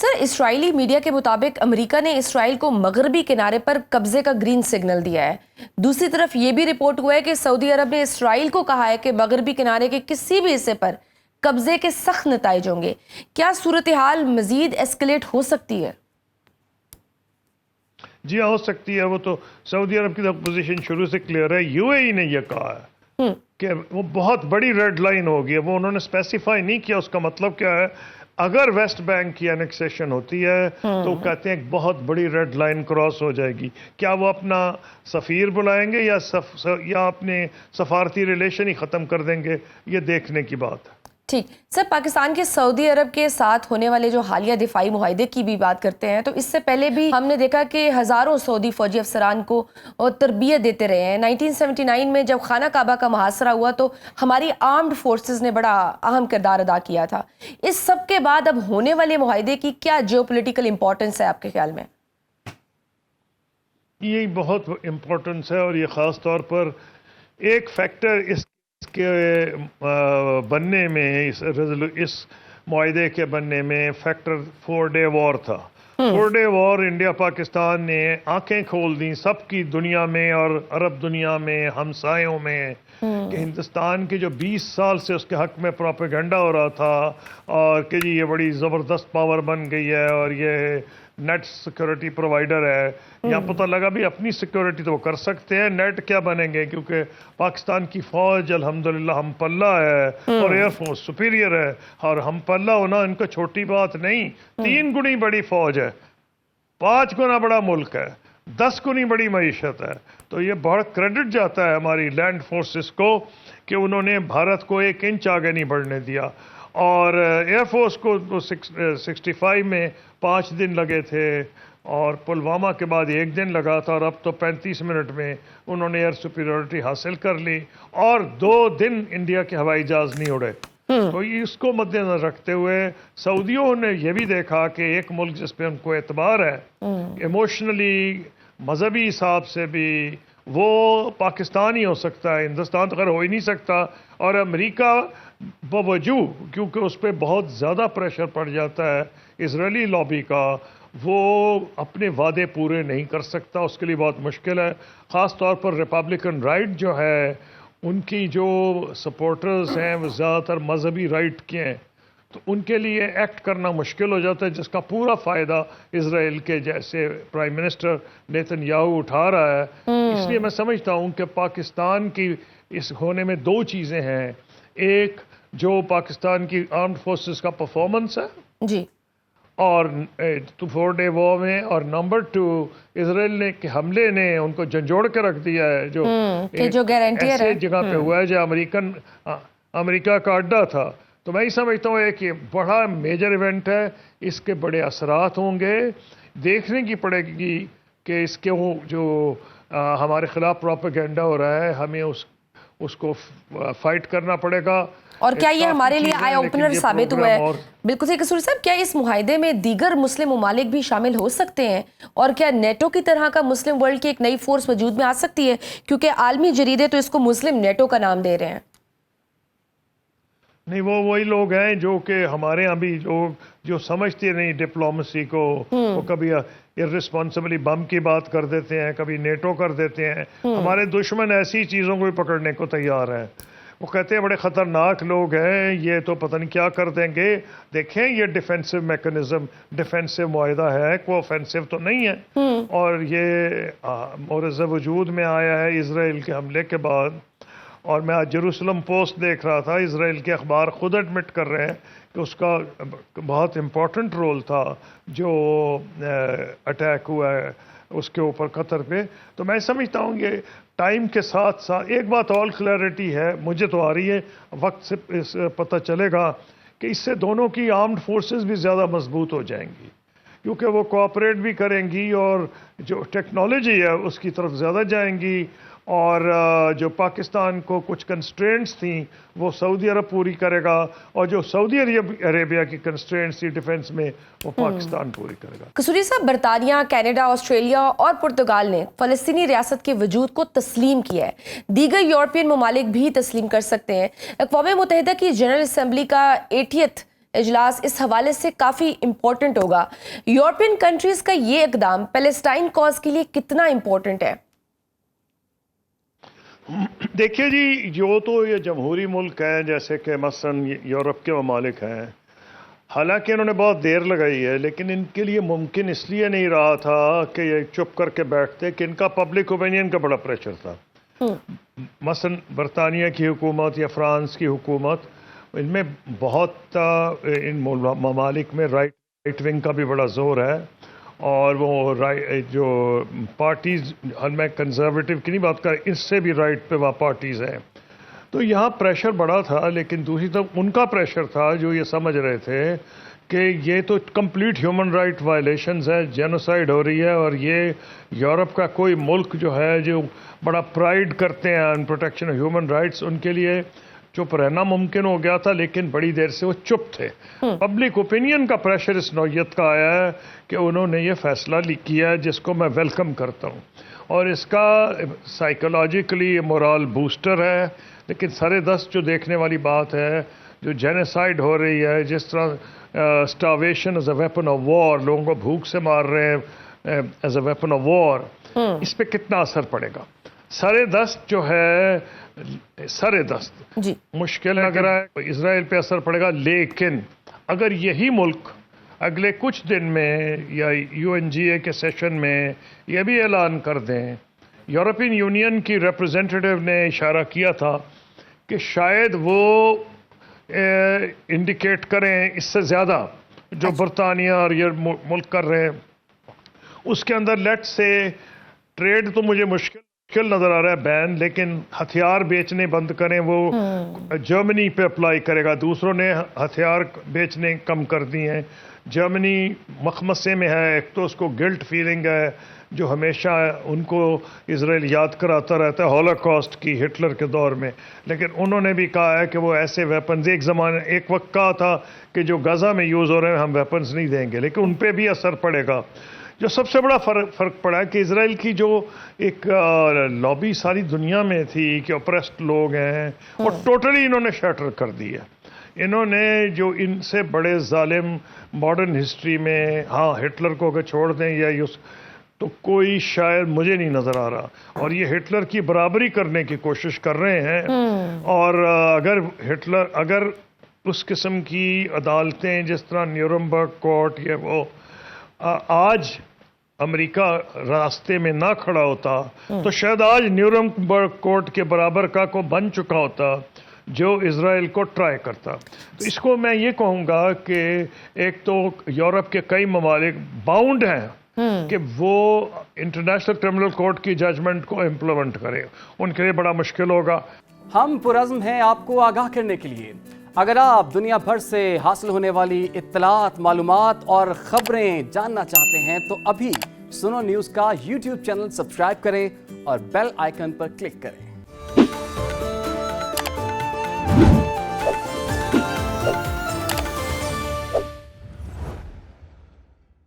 سر اسرائیلی media کے مطابق امریکہ نے اسرائیل کو مغربی کنارے پر قبضے کا گرین سگنل دیا ہے. دوسری طرف یہ بھی رپورٹ ہوا ہے کہ سعودی عرب نے اسرائیل کو کہا ہے کہ مغربی کنارے کے کسی بھی حصے پر قبضے کے سخت نتائج ہوں گے. کیا صورتحال مزید ایسکلیٹ ہو سکتی ہے؟ جی ہو سکتی ہے. وہ تو سعودی عرب کی پوزیشن شروع سے کلیئر ہے. یو اے ای نے یہ کہا ہے کہ وہ بہت بڑی ریڈ لائن ہوگی. وہ انہوں نے اسپیسیفائی نہیں کیا اس کا مطلب کیا ہے. اگر ویسٹ بینک کی انیکسیشن ہوتی ہے تو کہتے ہیں ایک بہت بڑی ریڈ لائن کراس ہو جائے گی. کیا وہ اپنا سفیر بلائیں گے یا اپنے سفارتی ریلیشن ہی ختم کر دیں گے؟ یہ دیکھنے کی بات ہے. ٹھیک سر، پاکستان کے سعودی عرب کے ساتھ ہونے والے جو حالیہ دفاعی معاہدے کی بھی بات کرتے ہیں تو اس سے پہلے بھی ہم نے دیکھا کہ ہزاروں سعودی فوجی افسران کو تربیت دیتے رہے ہیں. 1979 میں جب خانہ کعبہ کا محاصرہ ہوا تو ہماری آرمڈ فورسز نے بڑا اہم کردار ادا کیا تھا. اس سب کے بعد اب ہونے والے معاہدے کی کیا جیو پولیٹیکل امپورٹنس ہے آپ کے خیال میں؟ یہ بہت امپورٹنس ہے اور یہ خاص طور پر ایک فیکٹر اس کے بننے میں اس معاہدے کے بننے میں فیکٹر 4 ڈے وار تھا. 4 ڈے وار انڈیا پاکستان نے آنکھیں کھول دیں سب کی دنیا میں اور عرب دنیا میں ہمسایوں میں کہ ہندوستان کے جو 20 سال سے اس کے حق میں پروپیگنڈا ہو رہا تھا اور کہ جی یہ بڑی زبردست پاور بن گئی ہے اور یہ نیٹ سیکورٹی پرووائڈر ہے. یہاں پتہ لگا بھی اپنی سیکورٹی تو وہ کر سکتے ہیں، نیٹ کیا بنیں گے کیونکہ پاکستان کی فوج الحمدللہ ہم پلہ ہے اور ایئر فورس سپیریئر ہے. اور ہم پلہ ہونا ان کو چھوٹی بات نہیں. 3 گنی بڑی فوج ہے، 5 گنا بڑا ملک ہے، 10 گنی بڑی معیشت ہے. تو یہ بہت کریڈٹ جاتا ہے ہماری لینڈ فورسز کو کہ انہوں نے بھارت کو 1 انچ آگے نہیں بڑھنے دیا. اور ایئر فورس کو 65 میں 5 دن لگے تھے اور پلوامہ کے بعد 1 دن لگا تھا اور اب تو 35 منٹ میں انہوں نے ایئر سپیریورٹی حاصل کر لی اور 2 دن انڈیا کے ہوائی جہاز نہیں اڑے. تو اس کو مد نظر رکھتے ہوئے سعودیوں نے یہ بھی دیکھا کہ ایک ملک جس پہ ان کو اعتبار ہے ایموشنلی مذہبی حساب سے بھی وہ پاکستان ہی ہو سکتا ہے، ہندوستان تو خیر ہو ہی نہیں سکتا. اور امریکہ باوجود کیونکہ اس پہ بہت زیادہ پریشر پڑ جاتا ہے اسرائیلی لابی کا، وہ اپنے وعدے پورے نہیں کر سکتا. اس کے لیے بہت مشکل ہے. خاص طور پر ریپبلکن رائٹ جو ہے ان کی جو سپورٹرز ہیں وہ زیادہ تر مذہبی رائٹ کے ہیں تو ان کے لیے ایکٹ کرنا مشکل ہو جاتا ہے، جس کا پورا فائدہ اسرائیل کے جیسے پرائم منسٹر نیتن یاہو اٹھا رہا ہے. اس لیے میں سمجھتا ہوں کہ پاکستان کی اس ہونے میں 2 چیزیں ہیں. ایک جو پاکستان کی آرمڈ فورسز کا پرفارمنس ہے جی اور 4 ڈے وار میں، اور نمبر 2 اسرائیل نے کہ حملے نے ان کو جھنجھوڑ کے رکھ دیا ہے جو گارنٹی ایسے جگہ پہ ہوا ہے جو امریکہ کا اڈا تھا. تو میں ہی سمجھتا ہوں کہ بڑا میجر ایونٹ ہے. اس کے بڑے اثرات ہوں گے. دیکھنے کی پڑے گی کہ اس کے وہ جو ہمارے خلاف پروپیگنڈا ہو رہا ہے ہمیں اس کو فائٹ کرنا پڑے گا. اور کیا یہ ہمارے لیے آئی اوپنر ثابت ہوا ہے؟ بالکل صحیح قصوری صاحب، کیا اس معاہدے میں دیگر مسلم ممالک بھی شامل ہو سکتے ہیں اور کیا نیٹو کی طرح کا مسلم ورلڈ کی ایک نئی فورس وجود میں آ سکتی ہے؟ کیونکہ عالمی جریدے تو اس کو مسلم نیٹو کا نام دے رہے ہیں. نہیں، وہ وہی لوگ ہیں جو کہ ہمارے ہاں بھی جو سمجھتے نہیں ڈپلومیسی کو، وہ کبھی ارسپانسبلی بم کی بات کر دیتے ہیں، کبھی نیٹو کر دیتے ہیں. ہمارے دشمن ایسی چیزوں کو بھی پکڑنے کو تیار ہیں. وہ کہتے ہیں بڑے خطرناک لوگ ہیں، یہ تو پتہ نہیں کیا کر دیں گے. دیکھیں یہ ڈیفینسو میکنزم، ڈیفینسو معاہدہ ہے، کوئی آفینسو تو نہیں ہے. اور یہ مورز وجود میں آیا ہے اسرائیل کے حملے کے بعد. اور میں آج جیروسلم پوسٹ دیکھ رہا تھا، اسرائیل کے اخبار خود ایڈمٹ کر رہے ہیں کہ اس کا بہت امپورٹنٹ رول تھا جو اٹیک ہوا ہے اس کے اوپر قطر پہ. تو میں سمجھتا ہوں کہ ٹائم کے ساتھ ساتھ ایک بات اور کلیئرٹی ہے، مجھے تو آ رہی ہے، وقت سے پتہ چلے گا کہ اس سے دونوں کی آرمڈ فورسز بھی زیادہ مضبوط ہو جائیں گی کیونکہ وہ کوآپریٹ بھی کریں گی اور جو ٹیکنالوجی ہے اس کی طرف زیادہ جائیں گی. اور جو پاکستان کو کچھ کنسٹرینٹس تھیں وہ سعودی عرب پوری کرے گا اور جو سعودی عربیہ کی کنسٹرینٹس تھی ڈیفنس میں وہ پاکستان پوری کرے گا. قصوری صاحب، برطانیہ، کینیڈا، آسٹریلیا اور پرتگال نے فلسطینی ریاست کے وجود کو تسلیم کیا ہے. دیگر یورپین ممالک بھی تسلیم کر سکتے ہیں. اقوام متحدہ کی جنرل اسمبلی کا 80th اجلاس اس حوالے سے کافی امپورٹنٹ ہوگا. یورپین کنٹریز کا یہ اقدام پیلسٹائن کاز کے لیے کتنا امپورٹنٹ ہے؟ دیکھیے جی، جو تو یہ جمہوری ملک ہیں جیسے کہ مثلاً یورپ کے ممالک ہیں، حالانکہ انہوں نے بہت دیر لگائی ہے، لیکن ان کے لیے ممکن اس لیے نہیں رہا تھا کہ یہ چپ کر کے بیٹھتے کہ ان کا پبلک اوپینین کا بڑا پریشر تھا. مثلاً برطانیہ کی حکومت یا فرانس کی حکومت، ان میں بہت ان ممالک میں رائٹ ونگ کا بھی بڑا زور ہے، اور وہ جو پارٹیز، میں کنزرویٹو کی نہیں بات کر، اس سے بھی رائٹ پہ وہ پارٹیز ہیں. تو یہاں پریشر بڑا تھا، لیکن دوسری طرف ان کا پریشر تھا جو یہ سمجھ رہے تھے کہ یہ تو کمپلیٹ ہیومن رائٹ وائلیشنز ہے، جینوسائیڈ ہو رہی ہے، اور یہ یورپ کا کوئی ملک جو ہے جو بڑا پرائیڈ کرتے ہیں ان پروٹیکشن آف ہیومن رائٹس، ان کے لیے چپ رہنا ممکن ہو گیا تھا، لیکن بڑی دیر سے وہ چپ تھے. پبلک اوپینین کا پریشر اس نوعیت کا آیا ہے کہ انہوں نے یہ فیصلہ کیا ہے، جس کو میں ویلکم کرتا ہوں، اور اس کا سائیکولوجیکلی مورال بوسٹر ہے. لیکن سر دست جو دیکھنے والی بات ہے، جو جینوسائیڈ ہو رہی ہے، جس طرح starvation as a weapon of war, لوگوں کو بھوک سے مار رہے ہیں as a weapon of war, اس پہ کتنا اثر پڑے گا؟ سر دست جو ہے، سر دست جی مشکل لگ رہا ہے، اسرائیل پہ اثر پڑے گا. لیکن اگر یہی ملک اگلے کچھ دن میں یا UNGA کے سیشن میں یہ بھی اعلان کر دیں، یورپین یونین کی ریپرزینٹیٹیو نے اشارہ کیا تھا کہ شاید وہ انڈیکیٹ کریں اس سے زیادہ جو برطانیہ اور یہ ملک کر رہے ہیں، اس کے اندر لیٹ سے ٹریڈ تو مجھے مشکل نظر آ رہا ہے بین، لیکن ہتھیار بیچنے بند کریں، وہ جرمنی پہ اپلائی کرے گا. دوسروں نے ہتھیار بیچنے کم کر دی ہیں. جرمنی مخمصے میں ہے، ایک تو اس کو گلٹ فیلنگ ہے جو ہمیشہ ان کو اسرائیل یاد کراتا رہتا ہے ہولوکاسٹ کی، ہٹلر کے دور میں. لیکن انہوں نے بھی کہا ہے کہ وہ ایسے ویپنز ایک وقت کہا تھا کہ جو غزہ میں یوز ہو رہے ہیں ہم ویپنز نہیں دیں گے، لیکن ان پہ بھی اثر پڑے گا. جو سب سے بڑا فرق پڑا ہے کہ اسرائیل کی جو ایک لابی ساری دنیا میں تھی کہ اپریسڈ لوگ ہیں، وہ ٹوٹلی انہوں نے شیٹر کر دی ہے. انہوں نے جو ان سے بڑے ظالم ماڈرن ہسٹری میں، ہاں ہٹلر کو اگر چھوڑ دیں یا تو کوئی شاید مجھے نہیں نظر آ رہا، اور یہ ہٹلر کی برابری کرنے کی کوشش کر رہے ہیں. اور اگر اس قسم کی عدالتیں جس طرح نیورمبرگ کورٹ یا وہ آج امریکہ راستے میں نہ کھڑا ہوتا تو شاید آج نیورمبرگ کورٹ کے برابر کا کو بن چکا ہوتا جو اسرائیل کو ٹرائی کرتا. تو اس کو میں یہ کہوں گا کہ ایک تو یورپ کے کئی ممالک باؤنڈ ہیں کہ وہ انٹرنیشنل کرمنل کورٹ کی ججمنٹ کو امپلیمنٹ کرے، ان کے لیے بڑا مشکل ہوگا. ہم پرعزم ہیں آپ کو آگاہ کرنے کے لیے. اگر آپ دنیا بھر سے حاصل ہونے والی اطلاعات، معلومات اور خبریں جاننا چاہتے ہیں تو ابھی سنو نیوز کا YouTube چینل سبسکرائب کریں اور بیل آئیکن پر کلک کریں.